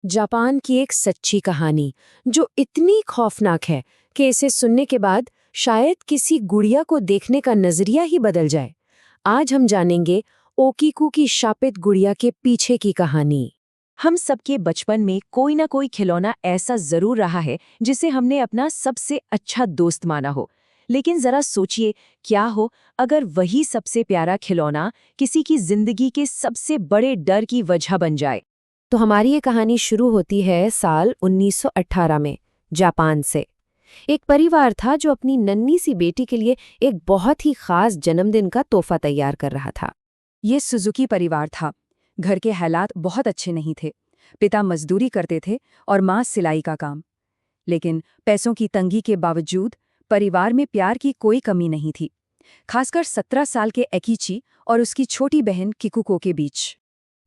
Japan की एक सच्ची कहानी जो इतनी खौफनाक है कि इसे सुनने के बाद शायद किसी गुड़िया को देखने का नजरिया ही बदल जाए। आज हम जानेंगे ओकीकू की शापित गुड़िया के पीछे की कहानी। हम सबके बचपन में कोई ना कोई खिलौना ऐसा जरूर रहा है जिसे हमने अपना सबसे अच्छा दोस्त माना हो। लेकिन जरा सोचिए, क्या हो अगर वही सबसे प्यारा खिलौना किसी की जिंदगी के सबसे बड़े डर की वजह बन जाए। तो हमारी ये कहानी शुरू होती है साल 1918 में, जापान से। एक परिवार था जो अपनी नन्ही सी बेटी के लिए एक बहुत ही खास जन्मदिन का तोहफा तैयार कर रहा था। ये सुजुकी परिवार था। घर के हालात बहुत अच्छे नहीं थे। पिता मजदूरी करते थे और माँ सिलाई का काम। लेकिन पैसों की तंगी के बावजूद परिवार में प्यार की कोई कमी नहीं थी, खासकर 17 साल के एकीची और उसकी छोटी बहन किकुको के बीच।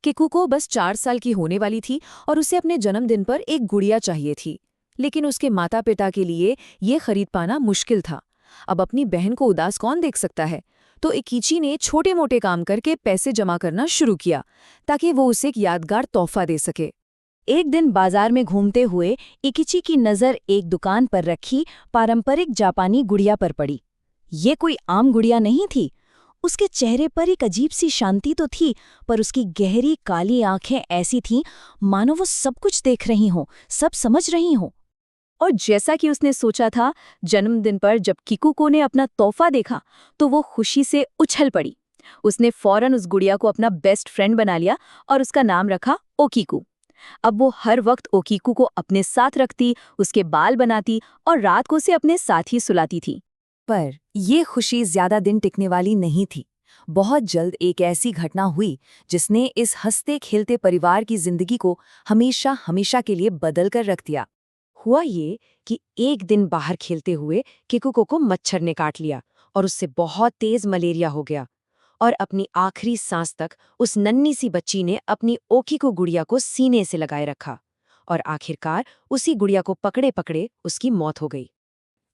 किकुको बस 4 साल की होने वाली थी और उसे अपने जन्मदिन पर एक गुड़िया चाहिए थी। लेकिन उसके माता पिता के लिए ये खरीद पाना मुश्किल था। अब अपनी बहन को उदास कौन देख सकता है, तो एकीची ने छोटे मोटे काम करके पैसे जमा करना शुरू किया ताकि वो उसे एक यादगार तोहफा दे सके। एक दिन बाजार में घूमते हुए इकिची की नज़र एक दुकान पर रखी पारंपरिक जापानी गुड़िया पर पड़ी। ये कोई आम गुड़िया नहीं थी। उसके चेहरे पर एक अजीब सी शांति तो थी, पर उसकी गहरी काली आंखें ऐसी थीं मानो वो सब कुछ देख रही हों, सब समझ रही हों। और जैसा कि उसने सोचा था, जन्मदिन पर जब किकुको ने अपना तोहफा देखा तो वो खुशी से उछल पड़ी। उसने फौरन उस गुड़िया को अपना बेस्ट फ्रेंड बना लिया और उसका नाम रखा ओकीकू। अब वो हर वक्त ओकीकू को अपने साथ रखती, उसके बाल बनाती और रात को उसे अपने साथ ही सुलाती थी। पर ये खुशी ज्यादा दिन टिकने वाली नहीं थी। बहुत जल्द एक ऐसी घटना हुई जिसने इस हंसते खेलते परिवार की जिंदगी को हमेशा हमेशा के लिए बदल कर रख दिया। हुआ ये कि एक दिन बाहर खेलते हुए किकुको को मच्छर ने काट लिया और उससे बहुत तेज मलेरिया हो गया। और अपनी आखिरी सांस तक उस नन्ही सी बच्ची ने अपनी ओकीको गुड़िया को सीने से लगाए रखा और आखिरकार उसी गुड़िया को पकड़े पकड़े उसकी मौत हो गई।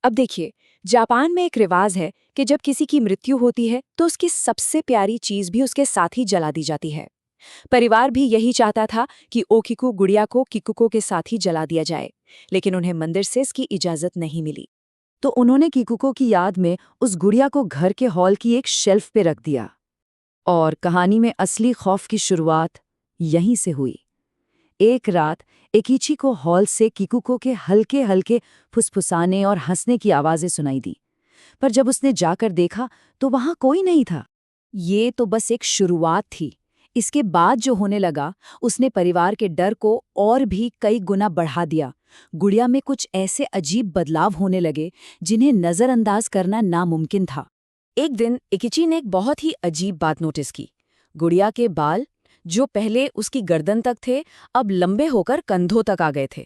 अब देखिए, जापान में एक रिवाज है कि जब किसी की मृत्यु होती है तो उसकी सबसे प्यारी चीज भी उसके साथ ही जला दी जाती है। परिवार भी यही चाहता था कि ओकीको गुड़िया को किकुको के साथ ही जला दिया जाए, लेकिन उन्हें मंदिर से इसकी इजाजत नहीं मिली। तो उन्होंने किकुको की याद में उस गुड़िया को घर के हॉल की एक शेल्फ पे रख दिया। और कहानी में असली खौफ की शुरुआत यहीं से हुई। एक रात एकीची को हॉल से किकुको के हल्के हल्के फुसफुसाने और हंसने की आवाजें सुनाई दी, पर जब उसने जाकर देखा तो वहां कोई नहीं था। ये तो बस एक शुरुआत थी। इसके बाद जो होने लगा उसने परिवार के डर को और भी कई गुना बढ़ा दिया। गुड़िया में कुछ ऐसे अजीब बदलाव होने लगे जिन्हें नजरअंदाज करना नामुमकिन था। एक दिन इकिची ने एक बहुत ही अजीब बात नोटिस की। गुड़िया के बाल, जो पहले उसकी गर्दन तक थे, अब लंबे होकर कंधों तक आ गए थे।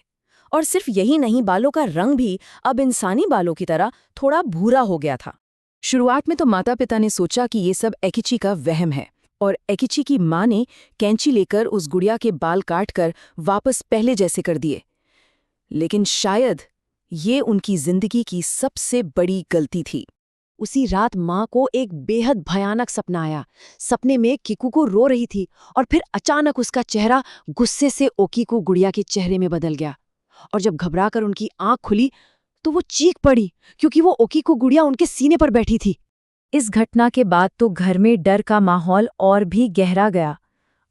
और सिर्फ यही नहीं, बालों का रंग भी अब इंसानी बालों की तरह थोड़ा भूरा हो गया था। शुरुआत में तो माता पिता ने सोचा कि ये सब एकिची का वहम है, और एकिची की माँ ने कैंची लेकर उस गुड़िया के बाल काटकर वापस पहले जैसे कर दिए। लेकिन शायद ये उनकी जिंदगी की सबसे बड़ी गलती थी। उसी रात माँ को एक बेहद भयानक सपना आया। सपने में किकुको रो रही थी और फिर अचानक उसका चेहरा गुस्से से ओकीको गुड़िया के चेहरे में बदल गया। और जब घबराकर उनकी आंख खुली तो वो चीख पड़ी, क्योंकि वो ओकीको गुड़िया उनके सीने पर बैठी थी। इस घटना के बाद तो घर में डर का माहौल और भी गहरा गया।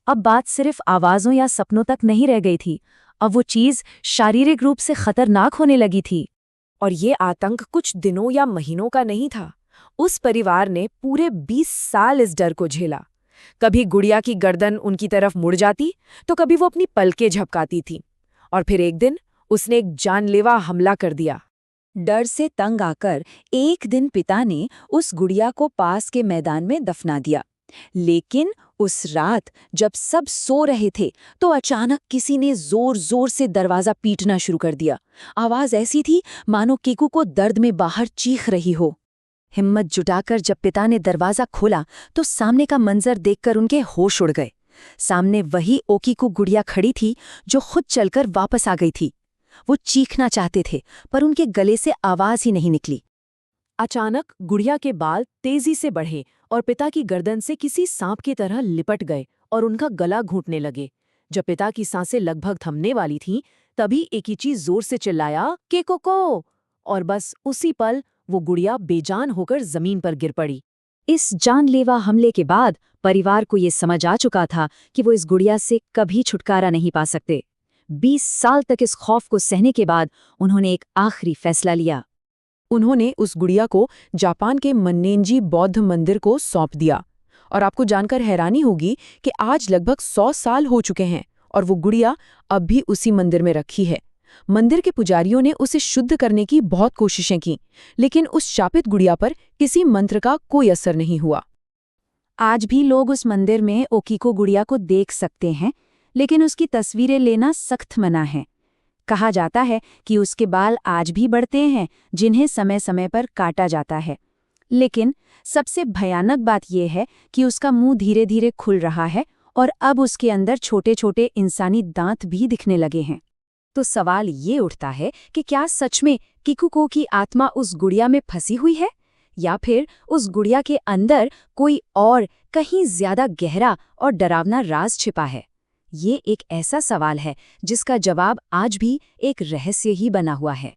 अब बात सिर्फ आवाज़ों या सपनों तक नहीं रह गई थी, अब वो चीज़ शारीरिक रूप से खतरनाक होने लगी थी। और ये आतंक कुछ दिनों या महीनों का नहीं था। उस परिवार ने पूरे 20 साल इस डर को झेला। कभी गुड़िया की गर्दन उनकी तरफ मुड़ जाती तो कभी वो अपनी पलकें झपकाती थी। और फिर एक दिन उसने एक जानलेवा हमला कर दिया। डर से तंग आकर एक दिन पिता ने उस गुड़िया को पास के मैदान में दफना दिया। लेकिन उस रात जब सब सो रहे थे तो अचानक किसी ने जोर जोर से दरवाजा पीटना शुरू कर दिया। आवाज ऐसी थी मानो कीकू को दर्द में बाहर चीख रही हो। हिम्मत जुटाकर जब पिता ने दरवाजा खोला तो सामने का मंजर देखकर उनके होश उड़ गए। सामने वही ओकीकू गुड़िया खड़ी थी जो खुद चलकर वापस आ गई थी। वो चीखना चाहते थे पर उनके गले से आवाज ही नहीं निकली। अचानक गुड़िया के बाल तेजी से बढ़े और पिता की गर्दन से किसी सांप की तरह लिपट गए और उनका गला घूंटने लगे। जब पिता की सांसें लगभग थमने वाली थीं, तभी एकीची जोर से चिल्लाया के कोको, और बस उसी पल वो गुड़िया बेजान होकर जमीन पर गिर पड़ी। इस जानलेवा हमले के बाद परिवार को ये समझ आ चुका था कि वो इस गुड़िया से कभी छुटकारा नहीं पा सकते। 20 साल तक इस खौफ को सहने के बाद उन्होंने एक आखिरी फैसला लिया। उन्होंने उस गुड़िया को जापान के मन्नेंजी बौद्ध मंदिर को सौंप दिया। और आपको जानकर हैरानी होगी कि आज लगभग 100 साल हो चुके हैं और वो गुड़िया अब भी उसी मंदिर में रखी है। मंदिर के पुजारियों ने उसे शुद्ध करने की बहुत कोशिशें की, लेकिन उस शापित गुड़िया पर किसी मंत्र का कोई असर नहीं हुआ। आज भी लोग उस मंदिर में ओकीको गुड़िया को देख सकते हैं, लेकिन उसकी तस्वीरें लेना सख्त मना है। कहा जाता है कि उसके बाल आज भी बढ़ते हैं, जिन्हें समय समय पर काटा जाता है। लेकिन सबसे भयानक बात यह है कि उसका मुंह धीरे धीरे खुल रहा है और अब उसके अंदर छोटे छोटे इंसानी दांत भी दिखने लगे हैं। तो सवाल ये उठता है कि क्या सच में किकुको की आत्मा उस गुड़िया में फंसी हुई है, या फिर उस गुड़िया के अंदर कोई और कहीं ज्यादा गहरा और डरावना राज छिपा है। ये एक ऐसा सवाल है जिसका जवाब आज भी एक रहस्य ही बना हुआ है।